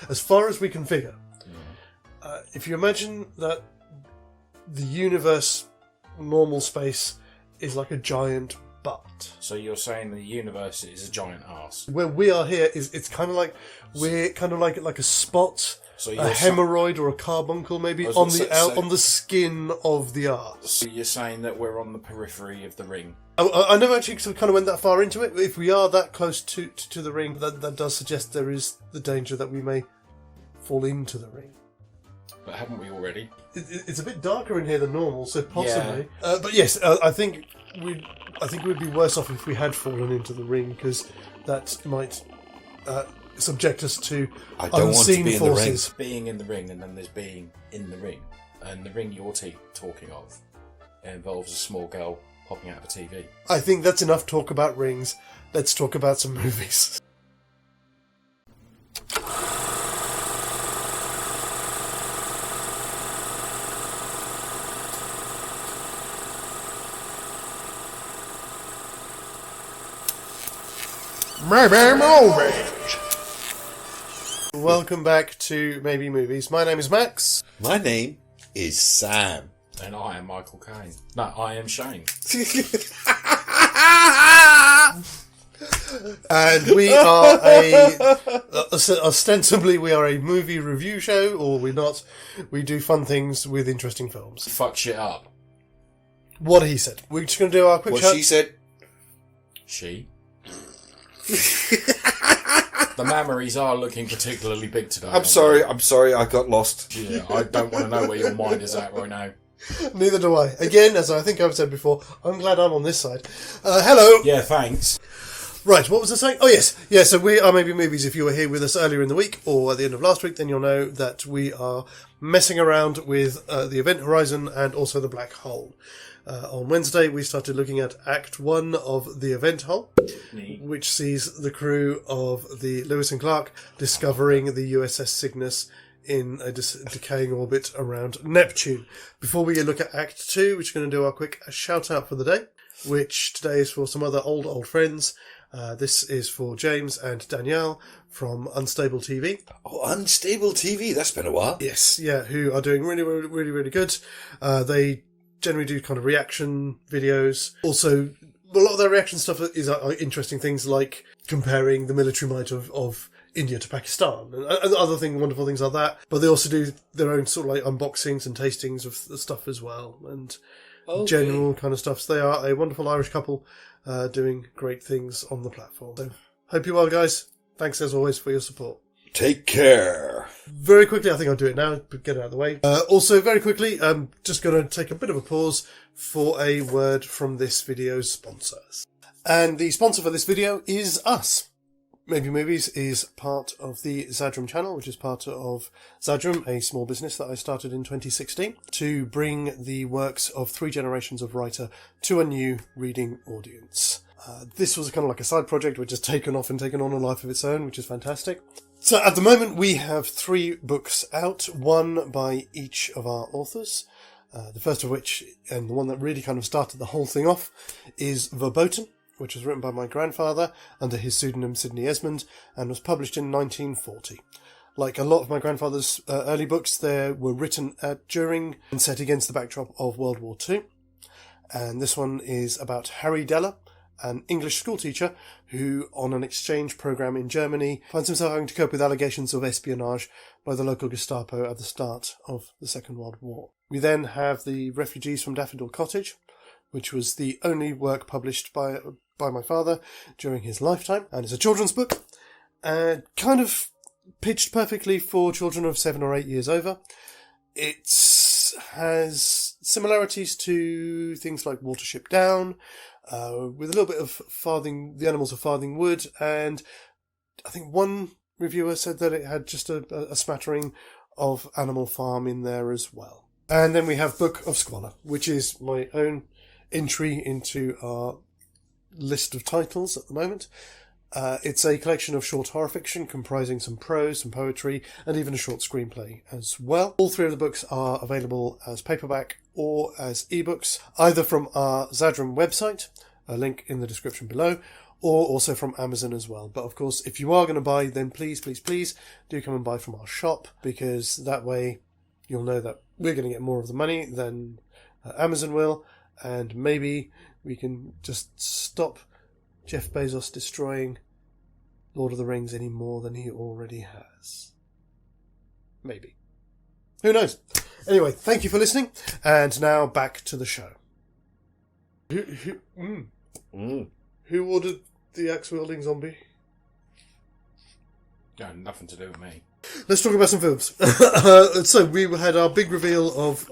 as far as we can figure. If you imagine that the universe, normal space, is like a giant butt. So you're saying the universe is a giant arse? Where we are here it's kind of like we're kind of like a spot, so a hemorrhoid or a carbuncle maybe on the skin of the arse. So you're saying that we're on the periphery of the ring? I never actually sort of kind of went that far into it. If we are that close to the ring, that does suggest there is the danger that we may fall into the ring. But haven't we already? It's a bit darker in here than normal, so possibly. Yeah. But yes, I think we'd be worse off if we had fallen into the ring, because that might subject us to unseen forces. Being in the ring, and then there's being in the ring. And the ring you're talking of involves a small girl popping out of a TV. I think that's enough talk about rings. Let's talk about some movies. Maybe movies. Welcome back to Maybe Movies. My name is Max. My name is Sam. And I am Michael Caine. No, I am Shane. And we are ostensibly we are a movie review show, or we're not. We do fun things with interesting films. Fuck shit up. What he said. We're just going to do our quick What she said. She. The memories are looking particularly big today. I'm sorry, I got lost. Yeah, I don't want to know where your mind is at right now. Neither do I. Again, as I think I've said before, I'm glad I'm on this side. Hello. Yeah, thanks. Right, what was I saying? Oh, yes. Yeah, so we are Maybe Movies. If you were here with us earlier in the week or at the end of last week, then you'll know that we are messing around with the Event Horizon and also the Black Hole. On Wednesday, we started looking at Act 1 of The Event Hole, which sees the crew of the Lewis and Clark discovering the USS Cygnus in a decaying orbit around Neptune. Before we look at Act 2, we're going to do our quick shout-out for the day, which today is for some other old friends. This is for James and Danielle from UnstableTV. Oh, UnstableTV, that's been a while. Yes, yeah, who are doing really good. They generally do kind of reaction videos. Also, a lot of their reaction stuff is interesting things like comparing the military might of India to Pakistan and other wonderful things like that. But they also do their own sort of like unboxings and tastings of the stuff as well, and general kind of stuff. So they are a wonderful Irish couple doing great things on the platform. So hope you're well, guys. Thanks as always for your support. Take care. Very quickly, I think I'll do it now, but get it out of the way. Also, very quickly, I'm just going to take a bit of a pause for a word from this video's sponsors. And the sponsor for this video is us. Maybe Movies is part of the Zadrum channel, which is part of Zadrum, a small business that I started in 2016 to bring the works of 3 generations of writer to a new reading audience. This was kind of like a side project which has taken off and taken on a life of its own, which is fantastic. So at the moment we have 3 books out, one by each of our authors. The first of which, and the one that really kind of started the whole thing off, is Verboten, which was written by my grandfather under his pseudonym Sidney Esmond and was published in 1940. Like a lot of my grandfather's early books, they were written during and set against the backdrop of World War II. And this one is about Harry Deller, an English schoolteacher who, on an exchange program in Germany, finds himself having to cope with allegations of espionage by the local Gestapo at the start of the Second World War. We then have The Refugees from Daffodil Cottage, which was the only work published by my father during his lifetime, and it's a children's book, kind of pitched perfectly for children of 7 or 8 years over. It has similarities to things like Watership Down, with a little bit of The Animals of Farthing Wood, and I think one reviewer said that it had just a smattering of Animal Farm in there as well. And then we have Book of Squalor, which is my own entry into our list of titles at the moment. It's a collection of short horror fiction comprising some prose, some poetry, and even a short screenplay as well. All 3 of the books are available as paperback or as ebooks, either from our Zadrum website, a link in the description below, or also from Amazon as well. But of course, if you are going to buy, then please do come and buy from our shop, because that way you'll know that we're going to get more of the money than Amazon will, and maybe we can just stop Jeff Bezos destroying Lord of the Rings any more than he already has. Maybe. Who knows? Anyway, thank you for listening, and now back to the show. Who ordered the axe-wielding zombie? No, nothing to do with me. Let's talk about some films. So we had our big reveal of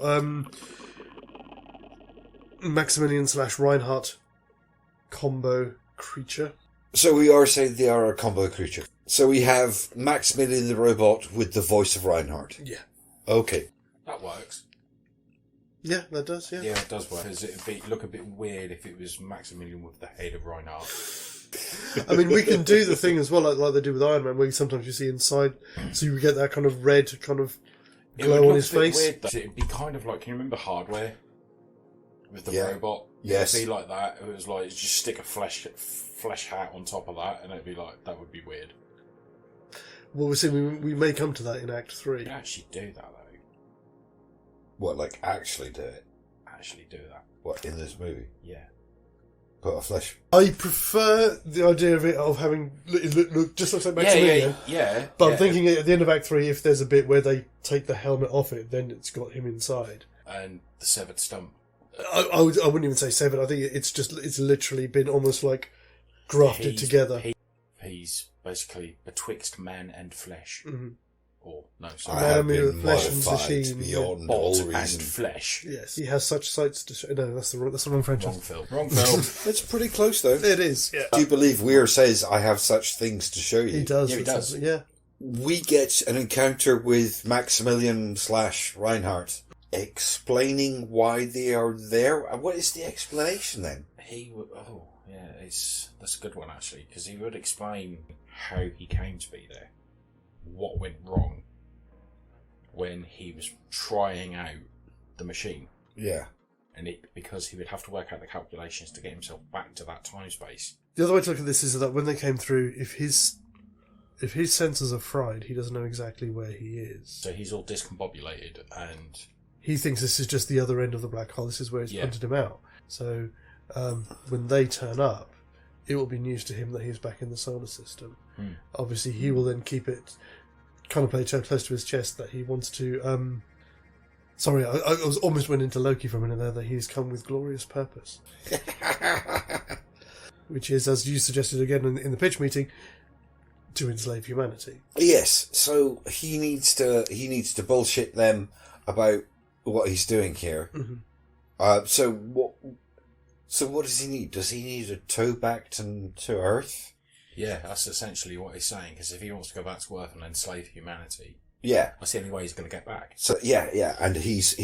Maximilian / Reinhardt combo creature. So we are saying they are a combo creature. So we have Maximilian the robot with the voice of Reinhardt. Yeah. Okay. That works. Yeah, that does, yeah. Yeah, it does work. Because it'd look a bit weird if it was Maximilian with the head of Reinhardt. I mean, we can do the thing as well, like they do with Iron Man, where sometimes you see inside, so you get that kind of red kind of glow on his face. Weird, though. It'd be kind of like, can you remember Hardware? With the robot? Yes. It'd be like that. It was like, just stick a flesh hat on top of that, and it'd be like, that would be weird. Well, we'll see, we may come to that in Act 3. You can actually do that, though. What, like actually do it? Actually do that. What, in this movie? Yeah. Put a flesh... I prefer the idea of having look just looks like Maximilian. Yeah. But I'm thinking at the end of Act 3, if there's a bit where they take the helmet off it, then it's got him inside. And the severed stump. I wouldn't even say severed. I think it's literally been almost like grafted together. He's basically betwixt man and flesh. Mm-hmm. Or, no, I sorry. have been flesh and modified machine, beyond Bot all and reason. flesh. Yes, he has such sights to show. No, that's the wrong franchise. Wrong film. It's pretty close, though. It is. Yeah. Do you believe Weir says, I have such things to show you? He does. Yeah, he does. Yeah. We get an encounter with Maximilian / Reinhardt explaining why they are there. What is the explanation then? That's a good one actually, because he would explain how he came to be there, what went wrong when he was trying out the machine. Yeah. And because he would have to work out the calculations to get himself back to that time space. The other way to look at this is that when they came through, if his senses are fried, he doesn't know exactly where he is. So he's all discombobulated, and he thinks this is just the other end of the black hole. This is where it's punted him out. So when they turn up, it will be news to him that he's back in the solar system. Obviously, he will then keep it kind of played so close to his chest that he wants to... Sorry, I was almost went into Loki for a minute there, that he's come with glorious purpose. Which is, as you suggested again in the pitch meeting, to enslave humanity. Yes, so he needs to bullshit them about what he's doing here. Mm-hmm. So what does he need? Does he need a tow back to Earth? yeah, that's essentially what he's saying. Because if he wants to go back to Earth and enslave humanity, Yeah. that's the only way he's going to get back. So yeah, and his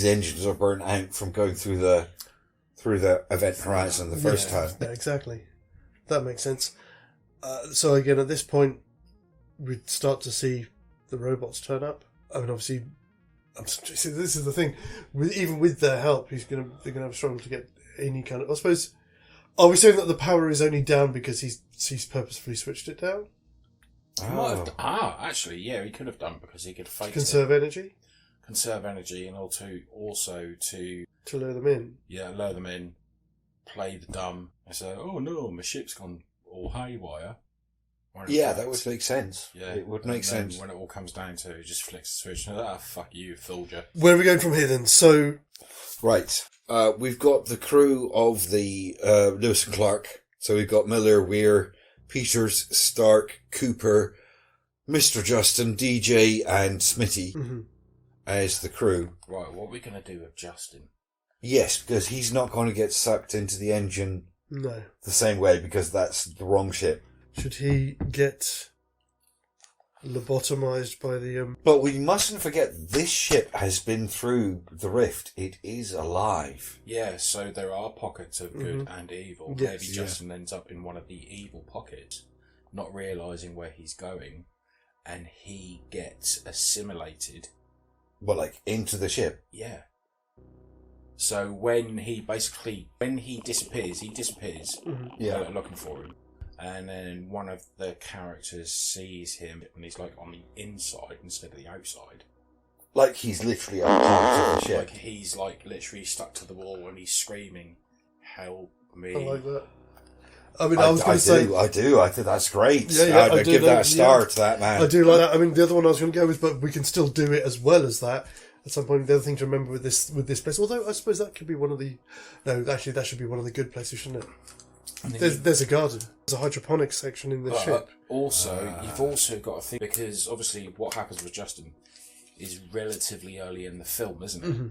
engines are burnt out from going through the event horizon the first time. Yeah, exactly. That makes sense. So again, at this point, we'd start to see the robots turn up. I mean, obviously, this is the thing. Even with their help, they're gonna have a struggle to get any kind of. I suppose. Are we saying that the power is only down because he's purposefully switched it down? Actually, yeah, he could have done, because he could fake Conserve energy, and also to lure them in. Yeah, lure them in, play the dumb, and say, "Oh no, my ship's gone all haywire." Yeah, that would make sense. Yeah, it would make sense. When it all comes down to it, just flicks the switch and fuck you, fooled you. Where are we going from here then? So, Right. We've got the crew of the Lewis and Clark. So we've got Miller, Weir, Peters, Stark, Cooper, Mr. Justin, DJ, and Smitty as the crew. Right, what are we going to do with Justin? Yes, because he's not going to get sucked into the engine no. the same way, because that's the wrong ship. Should he get lobotomized by the... But we mustn't forget, this ship has been through the rift. It is alive. Yeah, so there are pockets of good and evil. Yes, Maybe Justin ends up in one of the evil pockets, not realising where he's going, and he gets assimilated. Well, like, into the ship. Yeah. So when he disappears, Yeah. looking for him, And then one of the characters sees him and he's like on the inside instead of the outside. Like he's literally a part of the ship. Like he's like literally stuck to the wall and he's screaming, "Help me!" I like that. I mean, I was going to say... I do. I think that's great. Yeah, I'd give that a star to that, man. I do like that. I mean, the other one I was going to go with, but we can still do it as well as that. At some point, the other thing to remember with this place, although I suppose that could be one of the... No, actually, that should be one of the good places, shouldn't it? There's a garden. There's a hydroponics section in the ship. Also, you've also got to think, because obviously what happens with Justin is relatively early in the film, isn't it? Mm-hmm.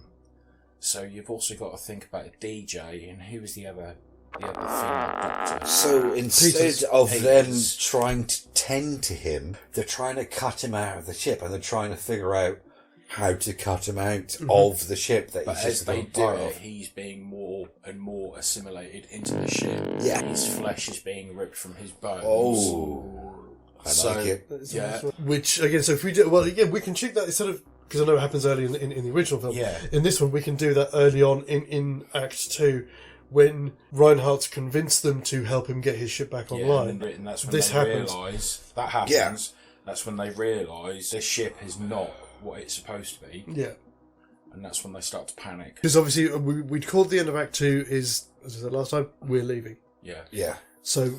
So you've also got to think about a DJ, and who was the other female doctor? So instead Peters. of them trying to tend to him, they're trying to cut him out of the ship, and they're trying to figure out how to cut him out of the ship that But he's as just they become do part it, of. he's being more and more assimilated into the ship. Yeah. His flesh is being ripped from his bones. Oh, I like it. Yeah. Which, again, so if we do... Well, again, we can check that instead of... Because I know it happens early in the original film. Yeah. In this one, we can do that early on in Act 2, when Reinhardt's convinced them to help him get his ship back online. And that's when This they happens. realise that happens. Yeah. That's when they realise the ship is not what it's supposed to be, Yeah. and that's when they start to panic. Because obviously, we'd called the end of Act 2 is, as I said last time, we're leaving. Yeah. Yeah. So,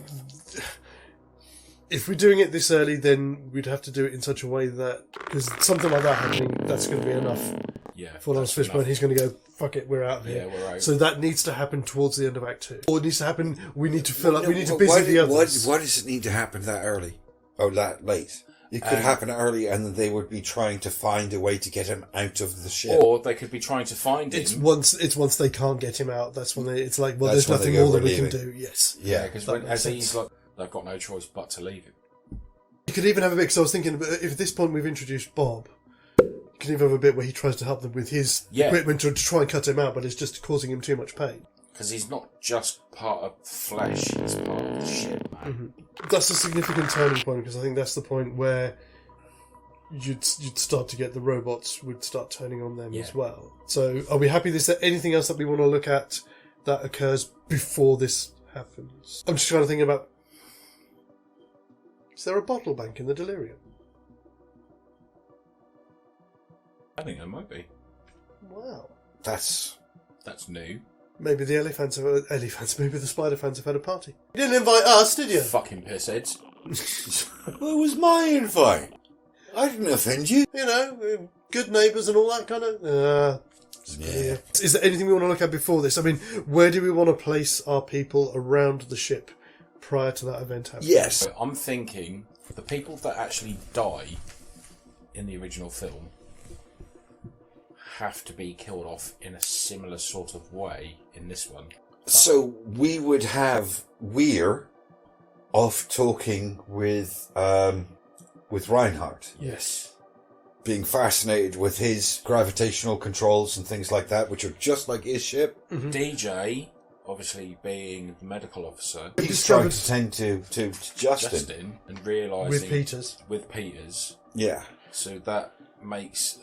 if we're doing it this early, then we'd have to do it in such a way that, because something like that happening, that's going to be enough Yeah. for Lawrence Fishburne. He's going to go, fuck it, we're out of here. Yeah, we're out. So that needs to happen towards the end of Act 2. Or it needs to happen, we need to fill up, we need to busy the others. Why does it need to happen that early? Or that late? It could happen early, and then they would be trying to find a way to get him out of the ship. Or they could be trying to find him. It's once they can't get him out, that's when it's like, well, That's there's when nothing they go, more that "We're we can leaving." do. Yes. Yeah. because that makes as sense. he's like, they've got no choice but to leave him. You could even have a bit, because I was thinking, if at this point we've introduced Bob, you can even have a bit where he tries to help them with his equipment to try and cut him out, but it's just causing him too much pain. Because he's not just part of flesh, he's part of the ship, man. That's a significant turning point, because I think that's the point where you'd start to get the robots would start turning on them as well. So are we happy? Is there anything else that we want to look at that occurs before this happens? I'm just trying to think about, is there a bottle bank in the Delirium? I think there might be. Wow. That's new. Maybe the maybe the spider fans have had a party. You didn't invite us, did you? Fucking pissheads. Well, it was my invite. I didn't offend you. You know, good neighbours and all that kind of... Yeah. Is there anything we want to look at before this? I mean, where do we want to place our people around the ship prior to that event happening? Yes. So I'm thinking the people that actually die in the original film have to be killed off in a similar sort of way in this one. So we would have Weir off talking with Reinhardt, Yes. being fascinated with his gravitational controls and things like that, which are just like his ship. DJ, obviously being the medical officer, He's trying to tend to Justin. and realising With Peters. with Peters. Yeah. So that makes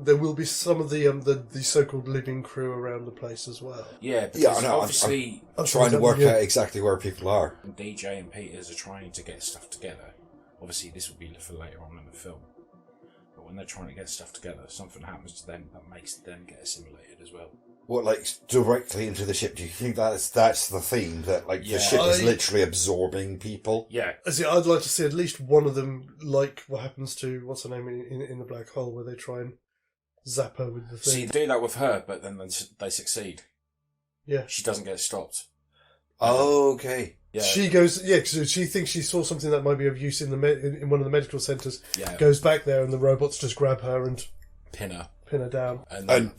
There will be some of the so-called living crew around the place as well. yeah, because Yeah, I know. obviously I'm trying to work out exactly where people are. DJ and Peters are trying to get stuff together. Obviously, this will be for later on in the film. But when they're trying to get stuff together, something happens to them that makes them get assimilated as well. What, like, directly into the ship? Do you think that's the theme? That, like, Yeah. the ship is literally absorbing people? Yeah. See, I'd like to see at least one of them, like what happens to, what's her name in the black hole, where they try and zap her with the thing. See, they do that with her, but then they succeed. Yeah. She doesn't get stopped. Oh, okay. Yeah. She goes, because she thinks she saw something that might be of use in in one of the medical centres. Yeah. Goes back there, and the robots just grab her and Pin her. down. And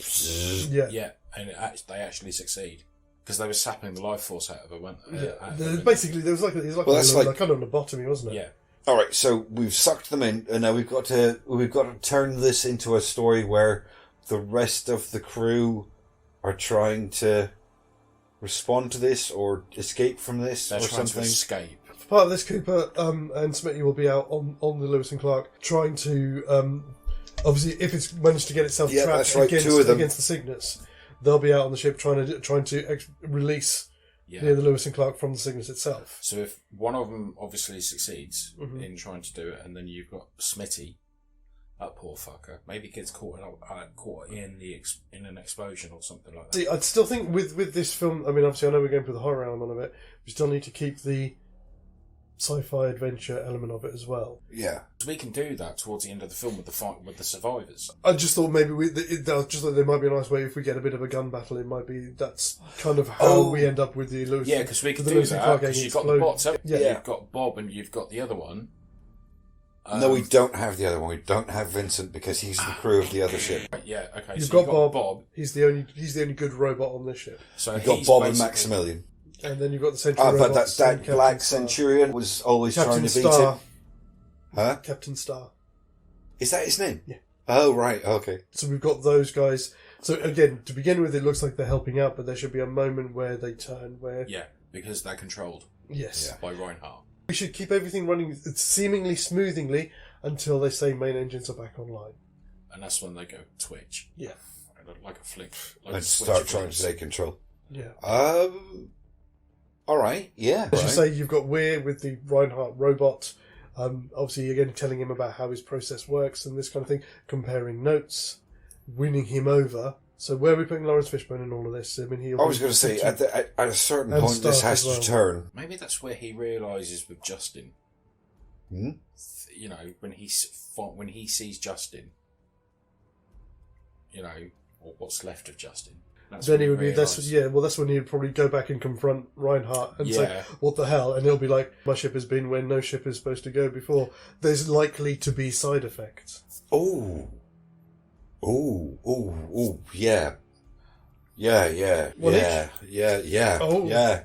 Yeah. And they actually succeed. Because they were sapping the life force out of her, weren't they? Basically, there was like it was like, Well, that's like kind of a lobotomy, wasn't it? Yeah. all right, so we've sucked them in, and now we've got to turn this into a story where the rest of the crew are trying to respond to this or escape from this They're or trying something. to escape. Part of this, Cooper and Smitty will be out on the Lewis and Clark trying to obviously if it's managed to get itself trapped that's right, against, two of them. against the Cygnus, they'll be out on the ship trying to release near the Lewis and Clark from the Cygnus itself. So if one of them obviously succeeds in trying to do it, and then you've got Smitty, that poor fucker, maybe gets caught in an explosion or something like that. See, I'd still think with this film, I mean, obviously I know we're going for the horror element of it, we still need to keep the sci-fi adventure element of it as well. Yeah. We can do that towards the end of the film with the fight with the survivors. I just thought maybe I just thought there might be a nice way if we get a bit of a gun battle. It might be that's kind of how we end up with the Lewis. Yeah, because we can do that. Because you've got the bots. Yeah. You've got Bob and you've got the other one. No, we don't have the other one. We don't have Vincent because he's the crew of the other ship. Yeah, okay. You've so got Bob. He's the only good robot on this ship. So you've got Bob and Maximilian. And then you've got the Centurion. But that black Centurion was always trying to beat him. Huh? Captain Star. Is that his name? Yeah. Oh, right. Okay. So we've got those guys. So again, to begin with, it looks like they're helping out, but there should be a moment where they turn where... Yeah, because they're controlled. Yes. Yeah. By Reinhardt. We should keep everything running seemingly smoothly until they say main engines are back online. And that's when they go twitch. Yeah. Like a flick. Like And start trying to take control. Yeah. All right. Yeah. As you say, you've got Weir with the Reinhardt robot. Obviously, again, telling him about how his process works and this kind of thing. Comparing notes. Winning him over. So where are we putting Lawrence Fishburne in all of this? I mean, I was going to say, at a certain point, this has to turn. Maybe that's where he realises with Justin. You know, when he sees Justin, you know, or what's left of Justin. Then he would be that's when he'd probably go back and confront Reinhardt and say, "What the hell?" And he'll be like, "My ship has been where no ship is supposed to go before." There's likely to be side effects. Oh, yeah. Oh. Yeah.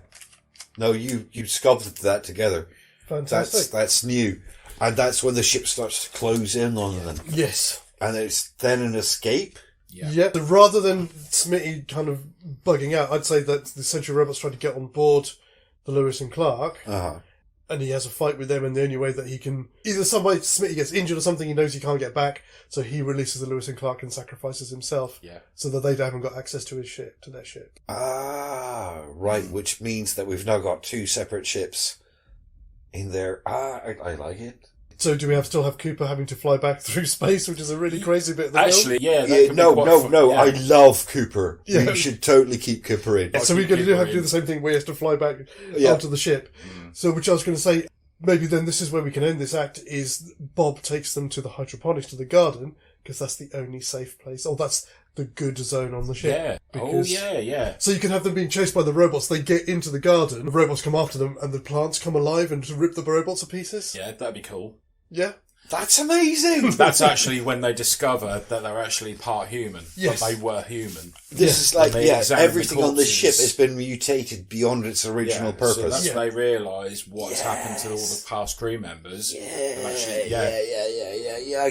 No, you sculpted that together. Fantastic. That's new. And that's when the ship starts to close in on them. Yes. And it's then an escape. Yeah. So rather than Smitty kind of bugging out, I'd say that the Century Robot's trying to get on board the Lewis and Clark. And he has a fight with them, and the only way that he can... Either some way Smitty gets injured or something, he knows he can't get back, so he releases the Lewis and Clark and sacrifices himself. Yeah. So that they haven't got access to his ship, to their ship. Ah, right, which means that we've now got two separate ships in there. I like it. So do we still have Cooper having to fly back through space, which is a really crazy bit of the film? No. I love Cooper. Yeah. We should totally keep Cooper in. So we're going to have to do the same thing where he has to fly back onto the ship. So which I was going to say, maybe then this is where we can end this act, is Bob takes them to the hydroponics, to the garden, because that's the only safe place. Oh, that's the good zone on the ship. Yeah. So you can have them being chased by the robots. They get into the garden, the robots come after them, and the plants come alive and rip the robots to pieces. Yeah, that'd be cool. Yeah. That's amazing! That's actually when they discover that they're actually part human. Yes. But they were human. This is like, everything on the ship has been mutated beyond its original purpose. So that's when they realise what's happened to all the past crew members. I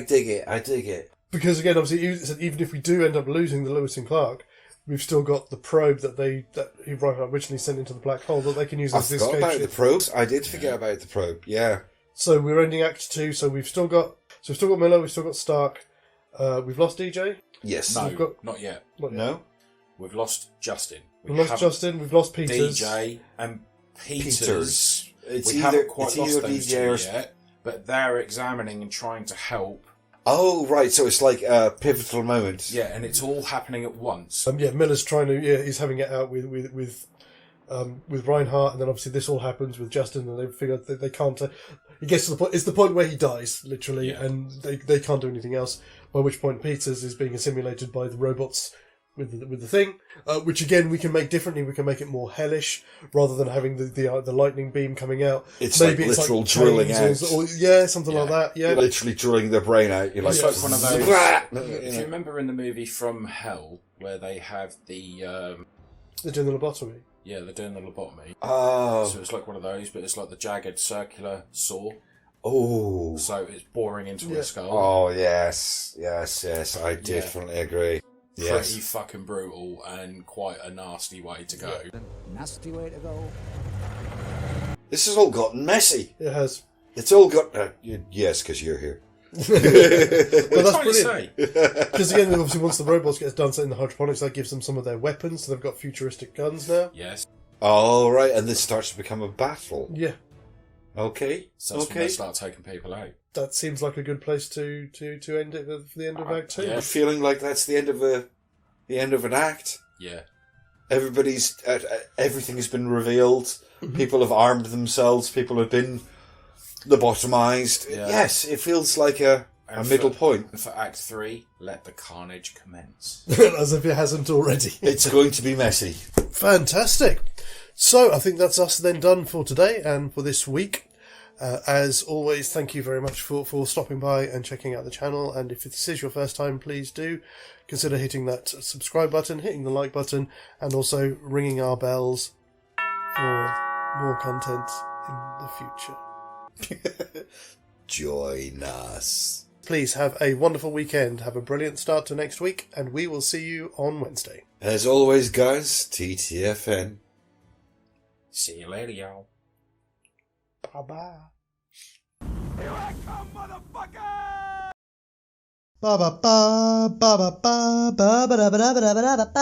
dig it. Because again, obviously, even if we do end up losing the Lewis and Clark, we've still got the probe that he originally sent into the black hole that they can use as the escape ship. I forgot about the probes. I did forget about the probe, yeah. So we're ending Act 2, so we've still got Miller, we've still got Stark. We've lost DJ? Yes. No, not yet. No? We've lost Justin. We've lost Justin, we've lost Peters. DJ and Peters. We haven't quite lost those two yet, but they're examining and trying to help. Oh, right, so it's like a pivotal moment. Yeah, and it's all happening at once. Miller's trying to, he's having it out with Reinhardt, and then obviously this all happens with Justin, and they figure that they can't... He gets to the point... It's the point where he dies, literally, and they can't do anything else, by which point Peters is being assimilated by the robots with the thing, which again we can make differently. We can make it more hellish, rather than having the lightning beam coming out. It's maybe like literal drilling out. Something like that, yeah. You're literally drilling their brain out. You're it's like one of those... If you remember in the movie From Hell, where they have the... They're doing the lobotomy. Yeah, they're doing the lobotomy. Oh. So it's like one of those, but it's like the jagged circular saw. Oh. So it's boring into a skull. Oh, yes. I definitely agree. Yes. Pretty fucking brutal and quite a nasty way to go. Nasty way to go. This has all gotten messy. It has. It's all got... yes, because you're here. Well, that's brilliant. Because again, obviously, once the robots get done in the hydroponics, that gives them some of their weapons, so they've got futuristic guns now. Yes. All right, and this starts to become a battle. Yeah, Okay. So that's when they start taking people out. that seems like a good place to end it for the end of Act 2. Yeah. I'm feeling like that's the end of an act. Yeah. Everything has been revealed. People have armed themselves. People have been lobotomized. Yeah. Yes, it feels like a middle point. And for Act 3, let the carnage commence. As if it hasn't already. It's going to be messy. Fantastic. So I think that's us then done for today and for this week. As always, thank you very much for stopping by and checking out the channel. And if this is your first time, please do consider hitting that subscribe button, hitting the like button, and also ringing our bells for more content in the future. Join us. Please have a wonderful weekend. Have a brilliant start to next week, and we will see you on Wednesday. As always, guys, TTFN. See you later, y'all. Bye-bye. Here I come, motherfucker! Ba ba ba ba ba ba ba ba ba ba ba ba ba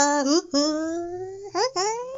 ba.